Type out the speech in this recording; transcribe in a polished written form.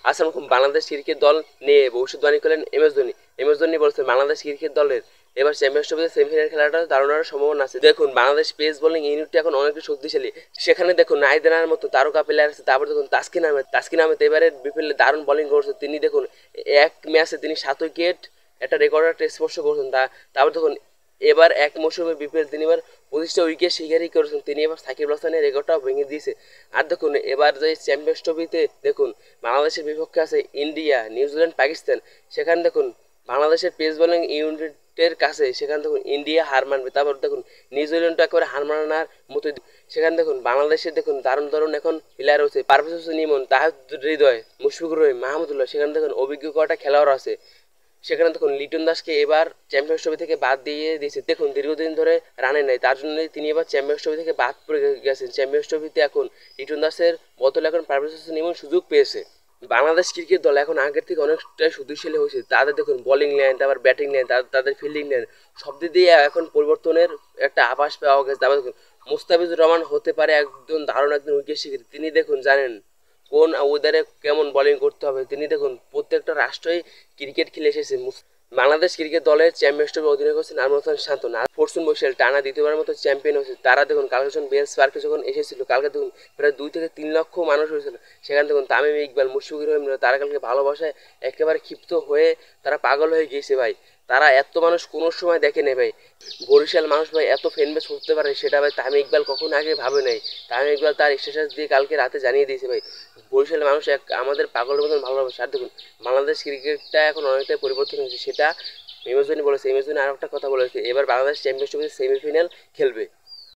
আসসালামু বাংলাদেশ ক্রিকেট দল নিয়ে ভবিষ্যৎবাণী করলেন এম এস ধোনি বলছেন বাংলাদেশ ক্রিকেট দলের এবার চ্যাম্পিয়ন্স ট্রফিতে সেমিফাইনাল খেলাটা দারুণার সম্ভাবনা আছে। দেখুন বাংলাদেশ পেস বোলিং ইউনিটটা এখন অনেকটা শক্তিশালী। সেখানে দেখুন নাহিদ রানার মতো তারকা প্লেয়ার আছে। তারপর দেখুন তাসকিন আহমেদ এবারে বিপিএল দারুণ বোলিং করছে। তিনি দেখুন এক ম্যাচে তিনি 7 উইকেট একটা রেকর্ড স্পর্শ করছেন। তারপর দেখুন এবার এক মৌসুমে বিপিএল তিনি এবার 25টা উইকেট শিকারই করেছেন। তিনি এবার সাকিব আল হাসানের রেকর্ডটাও ভেঙে দিয়েছে। আর দেখুন এবার যে চ্যাম্পিয়ন্স ট্রফিতে দেখুন বাংলাদেশের বিপক্ষে আছে ইন্ডিয়া, নিউজিল্যান্ড, পাকিস্তান। সেখানে দেখুন বাংলাদেশের পেস বোলিং ইউনিটের কাছে সেখানে দেখুন ইন্ডিয়া হার মানবে। তারপর দেখুন নিউজিল্যান্ড একেবারে হার মানার মতো। সেখানে দেখুন বাংলাদেশে দেখুন দারুণ দারুণ এখন প্লেয়ার হচ্ছে, পারভেজ হোসেন ইমন, তাহিদ হৃদয়, মুশফিকুর রহিম, মাহমুদুল্লাহ। সেখানে দেখুন অভিজ্ঞ কটা খেলোয়াড় আছে। সেখানে দেখুন লিটন দাসকে এবার চ্যাম্পিয়ন্স ট্রফি থেকে বাদ দিয়ে দিয়েছে। দেখুন দীর্ঘদিন ধরে রানে নেই, তার জন্য তিনি এবার চ্যাম্পিয়ন্স ট্রফি থেকে বাদ পড়ে গেছেন। চ্যাম্পিয়ন্স ট্রফিতে এখন লিটন দাসের বদলে এখন পারভেজ হোসেন ইমন সুযোগ পেয়েছে। বাংলাদেশ ক্রিকেট দল এখন আগের থেকে অনেকটাই শক্তিশালী হয়েছে। তাদের দেখুন বোলিং লাইন, তারপর ব্যাটিং লাইন, তাদের ফিল্ডিং লাইন সব দিক দিয়ে এখন পরিবর্তনের একটা আভাস পাওয়া গেছে। তারপর দেখুন মুস্তাফিজুর রহমান হতে পারে একজন দারুণ একজন উইকেট শিকারী। তিনি দেখুন জানেন কোন ওয়েদারে কেমন বোলিং করতে হবে। তিনি দেখুন প্রত্যেকটা রাষ্ট্রই ক্রিকেট খেলে এসেছে। বাংলাদেশ ক্রিকেট দলের চ্যাম্পিয়ন্স ট্রফি অধিনায়ক হচ্ছেন নাজমুল হাসান শান্ত। ফরচুন বরিশাল টানা দ্বিতীয়বারের মতো চ্যাম্পিয়ন হয়েছে। তারা দেখুন কালকে যখন বেলস পার্কে যখন এসেছিল, কালকে দেখুন প্রায় 2 থেকে 3 লক্ষ মানুষ হয়েছিল। সেখানে দেখুন তামিম ইকবাল, মুশফিকুর রহিম তারা কালকে ভালোবাসায় একেবারে ক্ষিপ্ত হয়ে তারা পাগল হয়ে গিয়েছে ভাই। তারা এত মানুষ কোনো সময় দেখে নেই ভাই। বরিশাল মানুষ ভাই এত ফ্যান বেস হতে পারে সেটা ভাই তামিম ইকবাল কখনো আগে ভাবে নাই। তামিম ইকবাল তার স্ট্যাটাস দিয়ে কালকে রাতে জানিয়ে দিয়েছে ভাই বরিশালের মানুষ আমাদের পাগলের মতন ভালোবাসে। আর দেখুন বাংলাদেশ ক্রিকেটটা এখন অনেকটাই পরিবর্তন হয়েছে, সেটা এম এস ধোনি বলেছে। এম এস ধোনি আর একটা কথা বলেছে, এবার বাংলাদেশ চ্যাম্পিয়ন্স ট্রফিতে সেমিফাইনাল খেলবে।